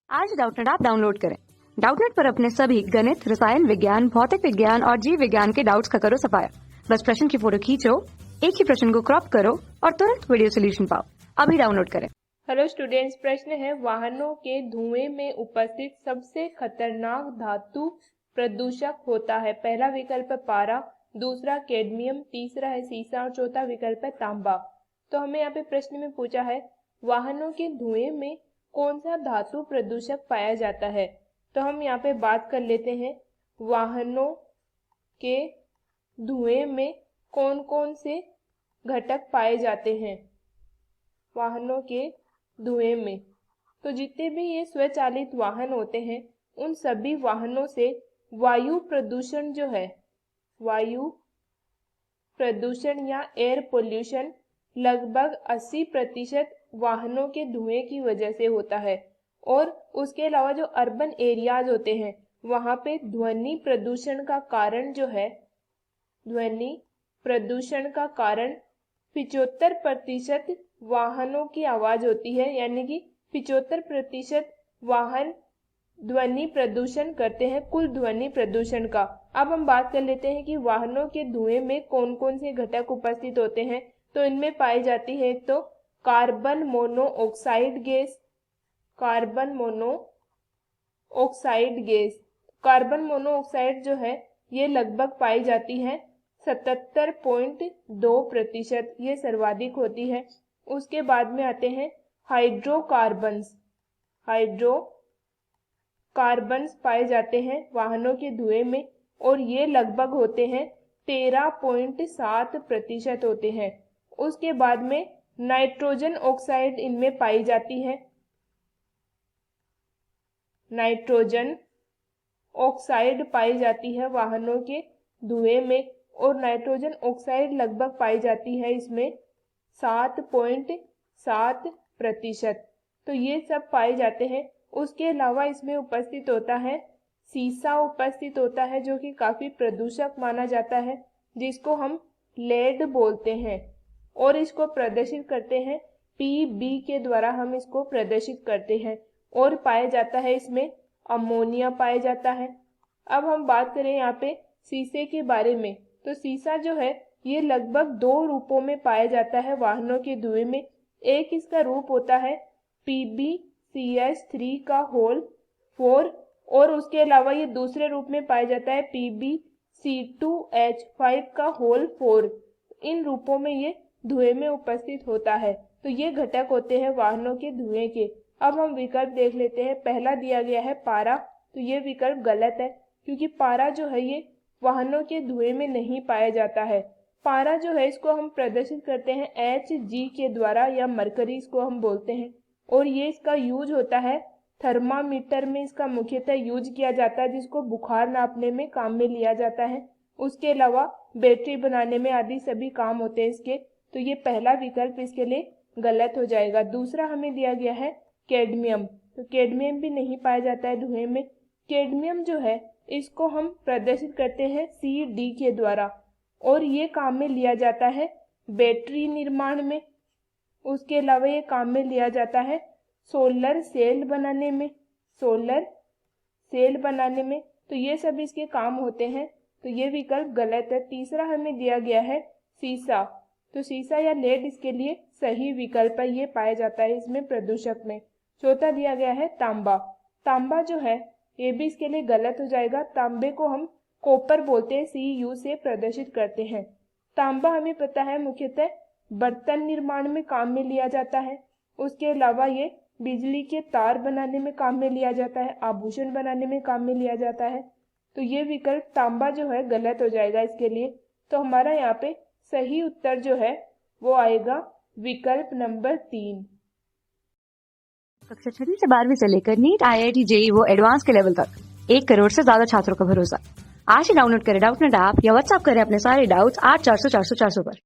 आज Doubtnut app download करें। Doubtnut पर अपने सभी गणित, रसायन विज्ञान, भौतिक विज्ञान और जीव विज्ञान के डाउट्स का करो सफाया। बस प्रश्न की फोटो खींचो, एक ही प्रश्न को क्रॉप करो और तुरंत वीडियो सोल्यूशन पाओ। अभी डाउनलोड करें। हेलो स्टूडेंट्स, प्रश्न है वाहनों के धुएं में उपस्थित सबसे खतरनाक धातु प्रदूषक होता है। पहला विकल्प है पारा, दूसरा कैडमियम, तीसरा है सीसा और चौथा विकल्प है तांबा। तो हमें यहाँ पे प्रश्न में पूछा है वाहनों के धुएं में कौन सा धातु प्रदूषक पाया जाता है। तो हम यहाँ पे बात कर लेते हैं वाहनों के धुएं में कौन कौन से घटक पाए जाते हैं। वाहनों के धुएं में तो जितने भी ये स्वचालित वाहन होते हैं उन सभी वाहनों से वायु प्रदूषण जो है, वायु प्रदूषण या एयर पोल्यूशन लगभग 80% वाहनों के धुएं की वजह से होता है। और उसके अलावा जो अर्बन एरियाज होते हैं वहां पे ध्वनि प्रदूषण का कारण जो है, ध्वनि प्रदूषण का कारण 75% वाहनों की आवाज होती है, यानी कि 75% वाहन ध्वनि प्रदूषण करते हैं कुल ध्वनि प्रदूषण का। अब हम बात कर लेते हैं कि वाहनों के धुएं में कौन कौन से घटक उपस्थित होते हैं। तो इनमें पाई जाती है एक तो carbon monoxide gas, carbon monoxide gas. Carbon monoxide जो है ये लगभग पाई जाती है 77.2%, ये सर्वाधिक होती है। उसके बाद में आते हैं हाइड्रोकार्बन्स, हाइड्रोकार्बन्स पाए जाते हैं वाहनों के धुएं में और ये लगभग होते हैं 13.7% होते हैं। उसके बाद में नाइट्रोजन ऑक्साइड इनमें पाई जाती है, नाइट्रोजन ऑक्साइड पाई जाती है वाहनों के धुएं में और नाइट्रोजन ऑक्साइड लगभग पाई जाती है इसमें 7.7%। तो ये सब पाए जाते हैं। उसके अलावा इसमें उपस्थित होता है सीसा, उपस्थित होता है जो कि काफी प्रदूषक माना जाता है, जिसको हम लेड बोलते हैं और इसको प्रदर्शित करते हैं पीबी के द्वारा, हम इसको प्रदर्शित करते हैं। और पाया जाता है इसमें अमोनिया पाया जाता है। अब हम बात करें यहाँ पे सीसे के बारे में, तो सीसा जो है ये लगभग 2 रूपों में पाया जाता है वाहनों के धुएं में। एक इसका रूप होता है PbCH3 का होल 4 और उसके अलावा ये दूसरे रूप में पाया जाता है PbC2H5 का होल 4। इन रूपों में ये धुएं में उपस्थित होता है। तो ये घटक होते हैं वाहनों के धुएं के। अब हम विकल्प देख लेते हैं। पहला दिया गया है पारा, तो ये विकल्प गलत है क्योंकि पारा जो है ये वाहनों के धुएं में नहीं पाया जाता है। पारा जो है इसको हम प्रदर्शित करते हैं Hg के द्वारा या मरकरी इसको हम बोलते हैं और ये इसका यूज होता है थर्मामीटर में, इसका मुख्यतः यूज किया जाता है जिसको बुखार नापने में काम में लिया जाता है। उसके अलावा बैटरी बनाने में आदि सभी काम होते हैं इसके। तो ये पहला विकल्प इसके लिए गलत हो जाएगा। दूसरा हमें दिया गया है कैडमियम, तो कैडमियम भी नहीं पाया जाता है धुएं में। कैडमियम जो है इसको हम प्रदर्शित करते हैं CD के द्वारा और ये काम में लिया जाता है बैटरी निर्माण में। उसके अलावा ये काम में लिया जाता है सोलर सेल बनाने में, सोलर सेल बनाने में। तो ये सब इसके काम होते हैं। तो ये विकल्प गलत है। तीसरा हमें दिया गया है सीसा, तो सीसा या लेड इसके लिए सही विकल्प है, ये पाया जाता है इसमें प्रदूषक में। चौथा दिया गया है तांबा, तांबा जो है ये भी इसके लिए गलत हो जाएगा। तांबे को हम कॉपर बोलते हैं, Cu से प्रदर्शित करते हैं। तांबा हमें पता है मुख्यतः बर्तन निर्माण में काम में लिया जाता है। उसके अलावा ये बिजली के तार बनाने में काम में लिया जाता है, आभूषण बनाने में काम में लिया जाता है। तो ये विकल्प तांबा जो है गलत हो जाएगा इसके लिए। तो हमारा यहाँ पे सही उत्तर जो है वो आएगा विकल्प नंबर 3। कक्षा 6 से 12वीं से लेकर नीट, IIT, JEE वो एडवांस के लेवल तक 1 करोड़ से ज्यादा छात्रों का भरोसा। आज ही डाउनलोड करें डाउटनेट ऐप या व्हाट्सएप करें अपने सारे डाउट्स 8400 400 400 पर।